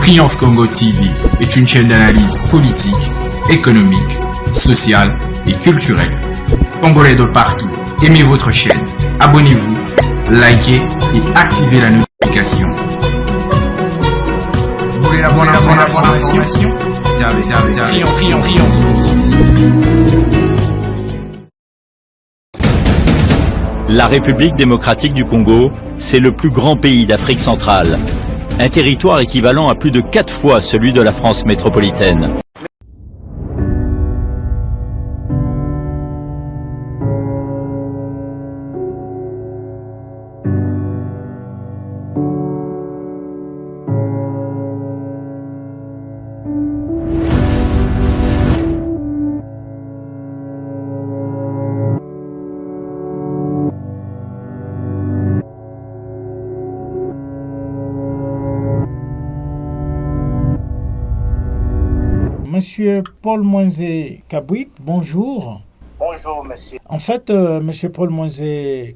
Triomphe Congo TV est une chaîne d'analyse politique, économique, sociale et culturelle. Congolais de partout, aimez votre chaîne, abonnez-vous, likez et activez la notification. Vous voulez la bonne information? La République démocratique du Congo, c'est le plus grand pays d'Afrique centrale. Un territoire équivalent à plus de 4 fois celui de la France métropolitaine. Monsieur Paul Moïse Kabouik, bonjour. Bonjour, monsieur. En fait, monsieur Paul Moïse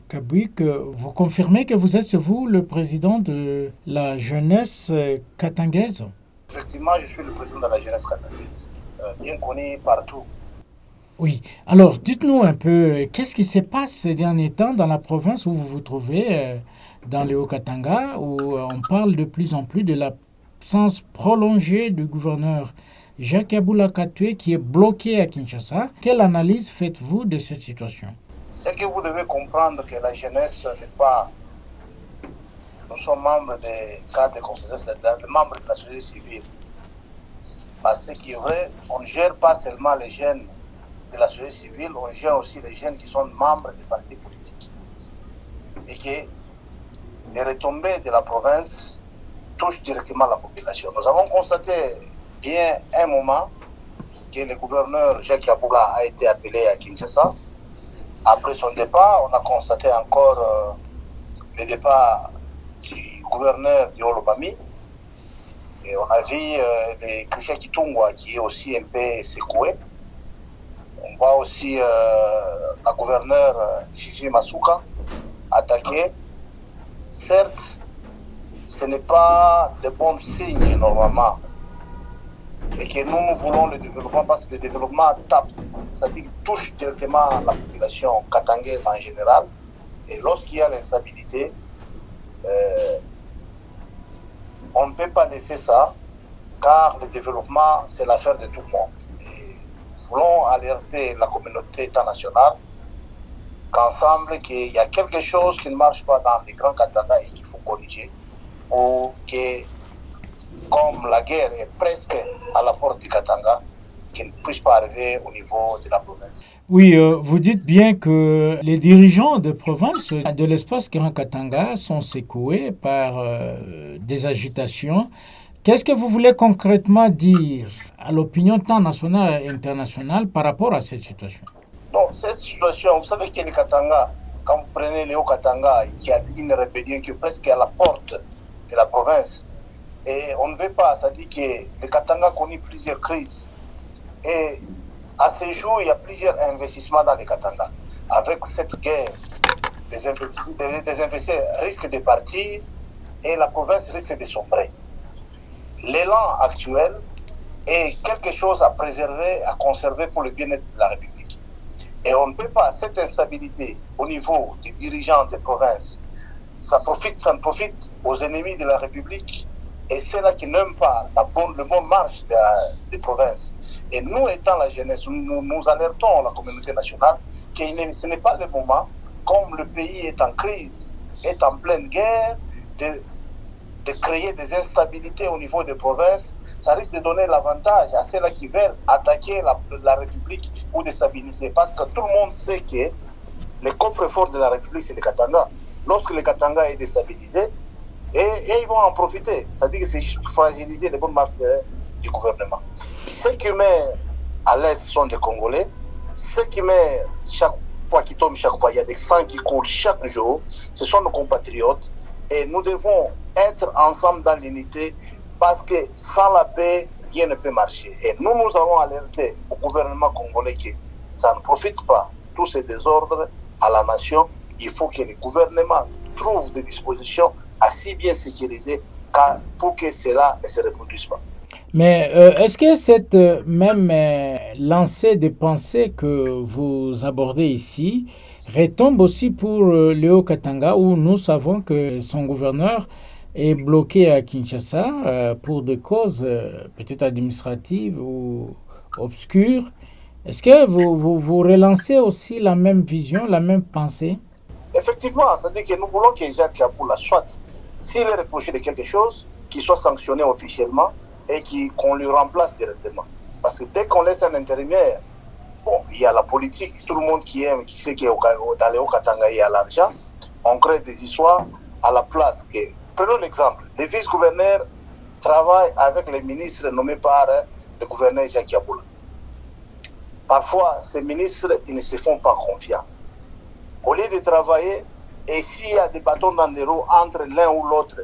Kabouik, vous confirmez que vous êtes, vous, le président de la jeunesse katangaise? Effectivement, je suis le président de la jeunesse katangaise, bien connu partout. Oui. Alors, dites-nous un peu, qu'est-ce qui se passe ces derniers temps dans la province où vous vous trouvez, dans le Haut-Katanga, où on parle de plus en plus de l'absence prolongée du gouverneur Jacques Aboula Katoué qui est bloqué à Kinshasa. Quelle analyse faites-vous de cette situation? C'est que vous devez comprendre que la jeunesse n'est pas... Nous sommes membres des cadres de conférences d'État, membres de la société civile. Parce que ce qui est vrai, on ne gère pas seulement les jeunes de la société civile, on gère aussi les jeunes qui sont membres des partis politiques. Et que les retombées de la province touchent directement la population. Nous avons constaté bien un moment que le gouverneur Jacques Aboula a été appelé à Kinshasa. Après son départ, on a constaté encore le départ du gouverneur du Olomami. Et on a vu le Christian Kitungwa qui est aussi un peu secoué. On voit aussi la gouverneure Fifi Masuka attaquée. Certes, ce n'est pas de bons signes normalement. Et que nous voulons le développement parce que le développement tape, c'est-à-dire touche directement la population katangaise en général. Et lorsqu'il y a l'instabilité, on ne peut pas laisser ça, car le développement, c'est l'affaire de tout le monde. Et nous voulons alerter la communauté internationale qu'ensemble, qu'il y a quelque chose qui ne marche pas dans les grands Katanga et qu'il faut corriger pour que, comme la guerre est presque à la porte du Katanga, qu'il ne puisse pas arriver au niveau de la province. Oui, vous dites bien que les dirigeants de province de l'espace Grand Katanga sont secoués par des agitations. Qu'est-ce que vous voulez concrètement dire à l'opinion tant nationale et internationale par rapport à cette situation? Donc, cette situation, vous savez que le Katanga, quand vous prenez le Haut-Katanga, il y a une rébellion qui est presque à la porte de la province. Et on ne veut pas, c'est-à-dire que le Katanga a connu plusieurs crises. Et à ce jour, il y a plusieurs investissements dans le Katanga. Avec cette guerre, des investisseurs risquent de partir et la province risque de sombrer. L'élan actuel est quelque chose à préserver, à conserver pour le bien-être de la République. Et on ne peut pas, cette instabilité au niveau des dirigeants des provinces, ça ne profite aux ennemis de la République. Et c'est là qui n'aiment pas le bon marche des provinces. Et nous, étant la jeunesse, nous alertons la communauté nationale que ce n'est pas le moment, comme le pays est en crise, est en pleine guerre, de créer des instabilités au niveau des provinces. Ça risque de donner l'avantage à ceux-là qui veulent attaquer la République ou déstabiliser. Parce que tout le monde sait que le coffre-fort de la République, c'est le Katanga. Lorsque le Katanga est déstabilisé, et ils vont en profiter. C'est-à-dire que c'est fragiliser les bonnes marques du gouvernement. Ceux qui meurent à l'Est sont des Congolais. Ceux qui meurent chaque fois qu'ils tombent, chaque fois, il y a des sangs qui coulent chaque jour. Ce sont nos compatriotes. Et nous devons être ensemble dans l'unité parce que sans la paix, rien ne peut marcher. Et nous avons alerté au gouvernement congolais que ça ne profite pas tous ces désordres à la nation. Il faut que le gouvernement trouve des dispositions assez bien sécurisées pour que cela ne se reproduise pas. Mais est-ce que cette même lancée de pensée que vous abordez ici retombe aussi pour Léo Katanga, où nous savons que son gouverneur est bloqué à Kinshasa pour des causes peut-être administratives ou obscures? Est-ce que vous relancez aussi la même vision, la même pensée? Effectivement, c'est-à-dire que nous voulons que Jacques Kaboula soit, s'il est reproché de quelque chose, qu'il soit sanctionné officiellement et qu'on lui remplace directement. Parce que dès qu'on laisse un intérimaire, bon, il y a la politique, tout le monde qui aime, qui sait que dans les Haut-Katanga, il y a l'argent, on crée des histoires à la place. Prenons l'exemple, les vice-gouverneurs travaillent avec les ministres nommés par le gouverneur Jacques Kaboula. Parfois, ces ministres, ils ne se font pas confiance. Au lieu de travailler, et s'il y a des bâtons dans les roues entre l'un ou l'autre,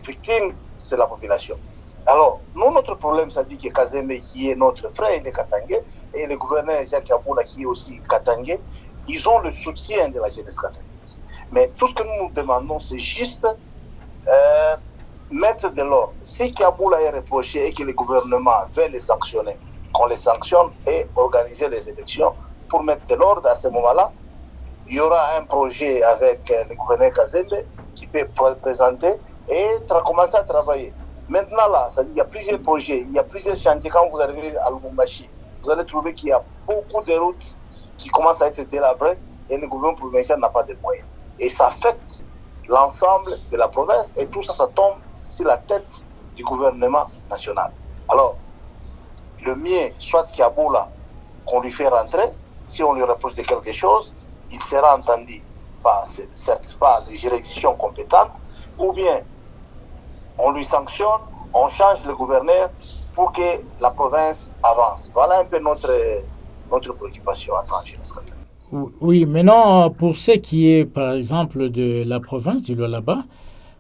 victime, c'est la population. Alors, nous, notre problème, ça dit que Kazembe, qui est notre frère, il est katangais, et le gouverneur Jacques Kaboula, qui est aussi katangais, ils ont le soutien de la jeunesse katangaise. Mais tout ce que nous nous demandons, c'est juste mettre de l'ordre. Si Kaboula est reproché et que le gouvernement veut les sanctionner, qu'on les sanctionne et organiser les élections pour mettre de l'ordre, à ce moment-là, il y aura un projet avec le gouverneur Kazembe qui peut présenter et commencer à travailler. Maintenant, là, il y a plusieurs projets, il y a plusieurs chantiers. Quand vous arrivez à Lubumbashi, vous allez trouver qu'il y a beaucoup de routes qui commencent à être délabrées et le gouvernement provincial n'a pas de moyens. Et ça affecte l'ensemble de la province et tout ça, ça tombe sur la tête du gouvernement national. Alors, le mieux, soit Kaboula, qu'on lui fait rentrer, si on lui reproche de quelque chose, il sera entendu certes pas les juridictions compétentes, ou bien on lui sanctionne, on change le gouverneur pour que la province avance. Voilà un peu notre préoccupation en tant que jeunesse katangais. Oui, maintenant, pour ce qui est, par exemple, de la province du Lualaba,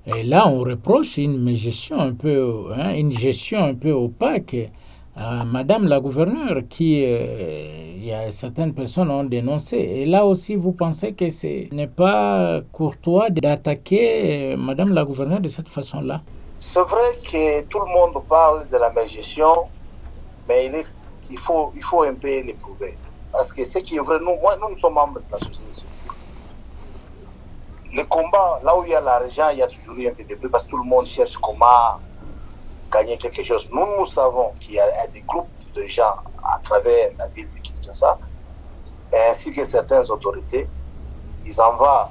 et là, on reproche une gestion un peu opaque à Madame la gouverneure qui, il y a certaines personnes ont dénoncé. Et là aussi, vous pensez que ce n'est pas courtois d'attaquer Madame la gouverneure de cette façon-là? C'est vrai que tout le monde parle de la gestion, mais il faut un peu l'éprouver. Parce que ce qui est vrai, nous sommes membres de la société civile. Le combat, là où il y a l'argent, il y a toujours eu un peu de bruit parce que tout le monde cherche comment gagner quelque chose. Nous savons qu'il y a des groupes de gens à travers la ville de Kinshasa, ainsi que certaines autorités. Ils envoient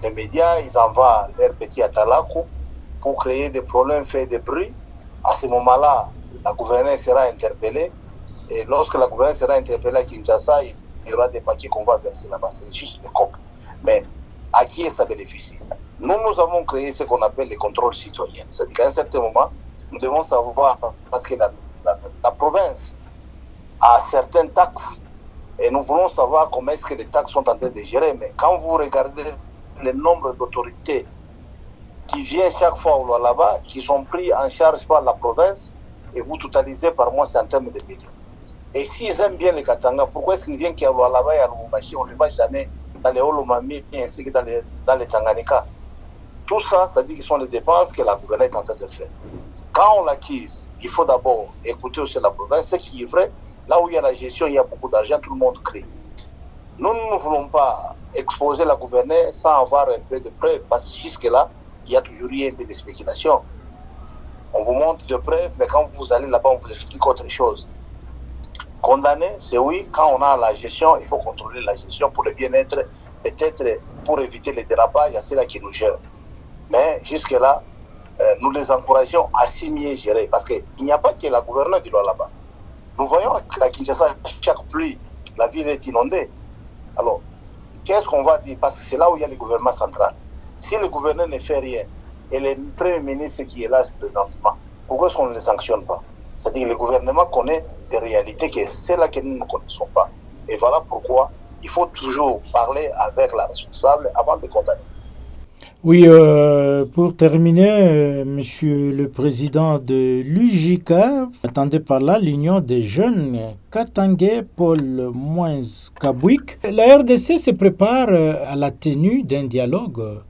les médias, ils envoient leurs petits atalakou pour créer des problèmes, faire des bruits. À ce moment-là, la gouverneure sera interpellée. Et lorsque la gouverneure sera interpellée à Kinshasa, il y aura des papiers qu'on va verser là-bas. C'est juste le COP. Mais à qui ça bénéficie? Nous avons créé ce qu'on appelle les contrôles citoyens. C'est-à-dire qu'à un certain moment, nous devons savoir, parce que la province a certaines taxes, et nous voulons savoir comment est-ce que les taxes sont en train de gérer. Mais quand vous regardez le nombre d'autorités qui viennent chaque fois au Lualaba, qui sont pris en charge par la province, et vous totalisez par mois, c'est en termes de millions. Et s'ils aiment bien les Katanga, pourquoi est-ce qu'ils viennent qu'à Lualaba et à Lubumbashi, on ne les voit jamais dans les Olomami ainsi que dans les Tanganyika? Tout ça, ça dit que ce sont les dépenses que la gouverneure est en train de faire. Quand on l'acquise, il faut d'abord écouter aussi la province. Ce qui est vrai, là où il y a la gestion, il y a beaucoup d'argent, tout le monde crie. Nous ne voulons pas exposer la gouverneure sans avoir un peu de preuves, parce que jusque-là, il y a toujours eu un peu de spéculation. On vous montre de preuves, mais quand vous allez là-bas, on vous explique autre chose. Condamner, c'est oui, quand on a la gestion, il faut contrôler la gestion pour le bien-être, peut-être pour éviter les dérapages, il y a ceux-là qui nous gèrent. Mais jusque-là, nous les encourageons à si mieux gérer, parce qu'il n'y a pas que la gouverneure qui doit là-bas. Nous voyons qu'à Kinshasa, chaque pluie, la ville est inondée. Alors, qu'est-ce qu'on va dire? Parce que c'est là où il y a le gouvernement central. Si le gouverneur ne fait rien, et le premier ministre qui est là présentement, pourquoi est-ce qu'on ne les sanctionne pas? C'est-à-dire que le gouvernement connaît des réalités que c'est là que nous ne connaissons pas. Et voilà pourquoi il faut toujours parler avec la responsable avant de condamner. Oui, pour terminer, Monsieur le Président de l'UJK, attendez par là l'Union des jeunes katangais Paul Moins Kabouik. La RDC se prépare à la tenue d'un dialogue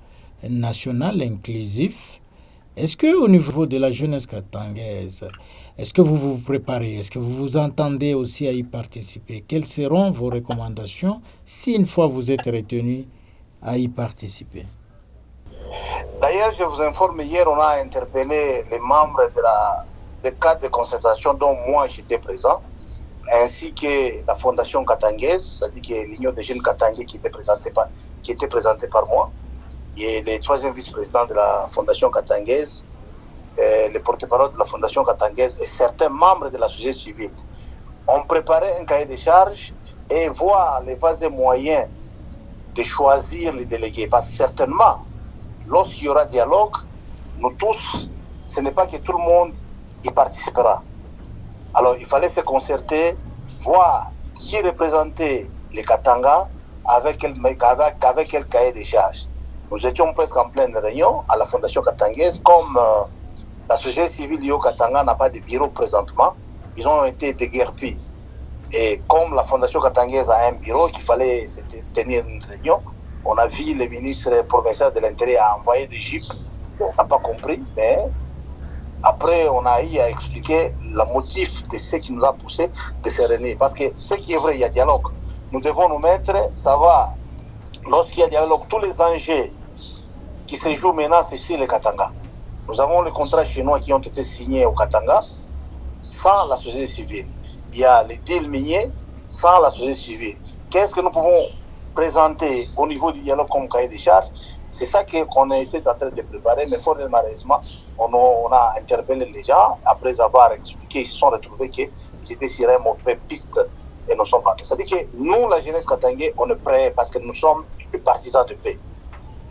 national inclusif. Est-ce qu'au niveau de la jeunesse katangaise, est-ce que vous vous préparez? Est-ce que vous vous entendez aussi à y participer? Quelles seront vos recommandations si une fois vous êtes retenu à y participer? D'ailleurs, je vous informe, hier, on a interpellé les membres des cadres de concertation dont moi j'étais présent, ainsi que la Fondation Katangaise, c'est-à-dire que l'Union des jeunes katangais qui était présentée par moi, et le troisième vice-président de la Fondation Katangaise, le porte-parole de la Fondation Katangaise et certains membres de la société civile ont préparé un cahier de charges et voir les vases et moyens de choisir les délégués. Parce que certainement, lorsqu'il y aura dialogue, nous tous, ce n'est pas que tout le monde y participera. Alors, il fallait se concerter, voir qui représentait les Katanga avec quel cahier de charges. Nous étions presque en pleine réunion à la Fondation Katangaise. Comme la société civile au Katanga n'a pas de bureau présentement, ils ont été déguerpis. Et comme la Fondation Katangaise a un bureau, qu'il fallait tenir une réunion, on a vu le ministre provincial de l'Intérieur a envoyé des jeeps. On n'a pas compris, mais après on a eu à expliquer le motif de ce qui nous a poussé de se réunir. Parce que ce qui est vrai, il y a dialogue. Nous devons nous mettre, ça va, lorsqu'il y a dialogue, tous les enjeux qui se jouent maintenant, c'est sur les Katanga. Nous avons les contrats chinois qui ont été signés au Katanga sans la société civile. Il y a les deals miniers sans la société civile. Qu'est-ce que nous pouvons présenter au niveau du dialogue comme cahier des charges? C'est ça qu'on a été en train de préparer, mais fort malheureusement, on a interpellé les gens. Après avoir expliqué, ils se sont retrouvés qu'ils étaient sur une mauvaise piste et nous sommes partis. C'est-à-dire que nous, la jeunesse katangais, on est prêts parce que nous sommes des partisans de paix.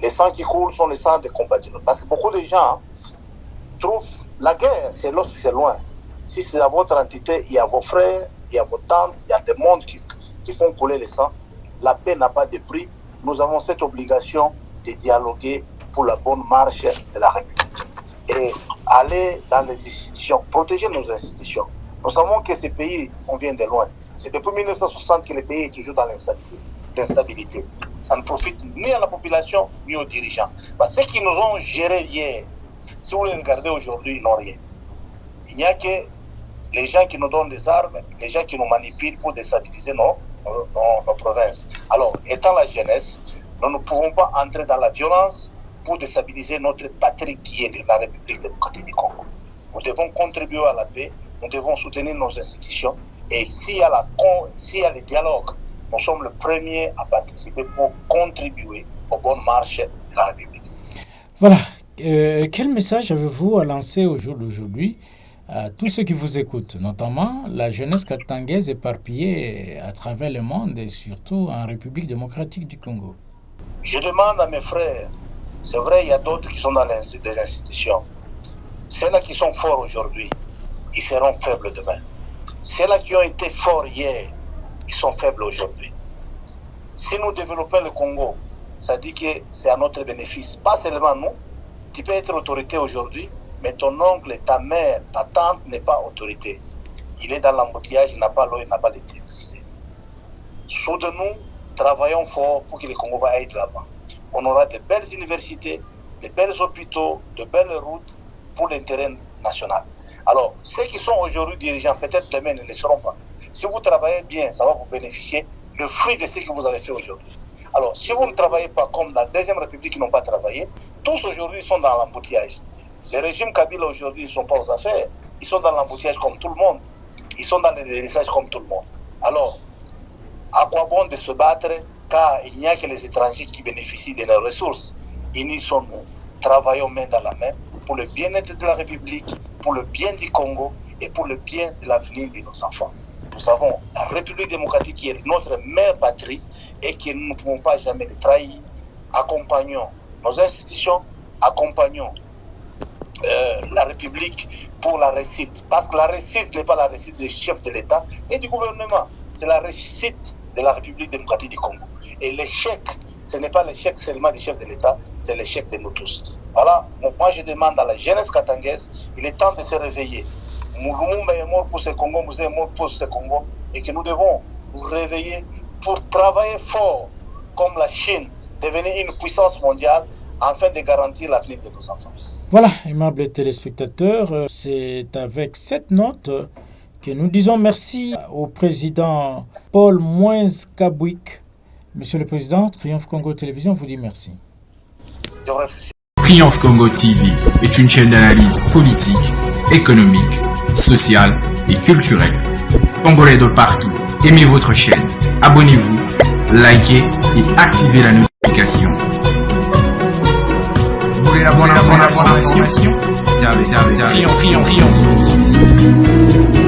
Les sangs qui coulent sont les sangs des compatriotes. Parce que beaucoup de gens trouvent la guerre, c'est lorsque c'est loin. Si c'est à votre entité, il y a vos frères, il y a vos tantes, il y a des mondes qui font couler le sang. La paix n'a pas de prix. Nous avons cette obligation de dialoguer pour la bonne marche de la République. Et aller dans les institutions, protéger nos institutions. Nous savons que ces pays, on vient de loin. C'est depuis 1960 que le pays est toujours dans l'instabilité. Ça ne profite ni à la population, ni aux dirigeants. Parce que ceux qui nous ont gérés hier, si vous les regardez aujourd'hui, ils n'ont rien. Il n'y a que les gens qui nous donnent des armes, les gens qui nous manipulent pour déstabiliser nos provinces. Alors, étant la jeunesse, nous ne pouvons pas entrer dans la violence pour déstabiliser notre patrie qui est la République démocratique du Congo. Nous devons contribuer à la paix, nous devons soutenir nos institutions et s'il y a le dialogue, nous sommes les premiers à participer pour contribuer aux bonnes marches de la République. Voilà. Quel message avez-vous à lancer au jour d'aujourd'hui à tous ceux qui vous écoutent, notamment la jeunesse katangaise éparpillée à travers le monde et surtout en République démocratique du Congo? Je demande à mes frères, c'est vrai, il y a d'autres qui sont dans des institutions. Ceux-là qui sont forts aujourd'hui, ils seront faibles demain. Ceux-là qui ont été forts hier, ils sont faibles aujourd'hui. Si nous développons le Congo, ça dit que c'est à notre bénéfice. Pas seulement nous, tu peux être autorité aujourd'hui, mais ton oncle, ta mère, ta tante n'est pas autorité. Il est dans l'embouteillage, il n'a pas l'eau, il n'a pas l'électricité. Soutenons-nous, travaillons fort pour que le Congo va aller de l'avant. On aura de belles universités, de belles hôpitaux, de belles routes pour l'intérêt national. Alors, ceux qui sont aujourd'hui dirigeants, peut-être demain ne le seront pas. Si vous travaillez bien, ça va vous bénéficier le fruit de ce que vous avez fait aujourd'hui. Alors, si vous ne travaillez pas comme la Deuxième République qui n'ont pas travaillé, tous aujourd'hui sont dans l'embouteillage. Les régimes Kabila aujourd'hui ne sont pas aux affaires. Ils sont dans l'embouteillage comme tout le monde. Ils sont dans les délaissages comme tout le monde. Alors, à quoi bon de se battre car il n'y a que les étrangers qui bénéficient de nos ressources. Unissons-nous, travaillons main dans la main pour le bien-être de la République, pour le bien du Congo et pour le bien de l'avenir de nos enfants. Nous avons la République démocratique qui est notre mère patrie et que nous ne pouvons pas jamais le trahir. Accompagnons nos institutions, accompagnons la République pour la réussite. Parce que la réussite n'est pas la réussite du chef de l'État et du gouvernement. C'est la réussite de la République démocratique du Congo. Et l'échec, ce n'est pas l'échec seulement du chef de l'État, c'est l'échec de nous tous. Voilà, moi je demande à la jeunesse katangaise, il est temps de se réveiller. Lumumba est mort pour ce Congo, Mouzé est mort pour ce Congo, et que nous devons nous réveiller pour travailler fort, comme la Chine, devenir une puissance mondiale afin de garantir l'avenir de nos enfants. Voilà, aimables téléspectateurs, c'est avec cette note que nous disons merci au président Paul Moïse-Kabouik. Monsieur le Président, Triomphe Congo Télévision vous dit merci. Je vous remercie. Triomphe Congo TV est une chaîne d'analyse politique, économique, sociale et culturelle. Congolais de partout, aimez votre chaîne, abonnez-vous, likez et activez la notification. Vous voulez la bonne information? Triomphe.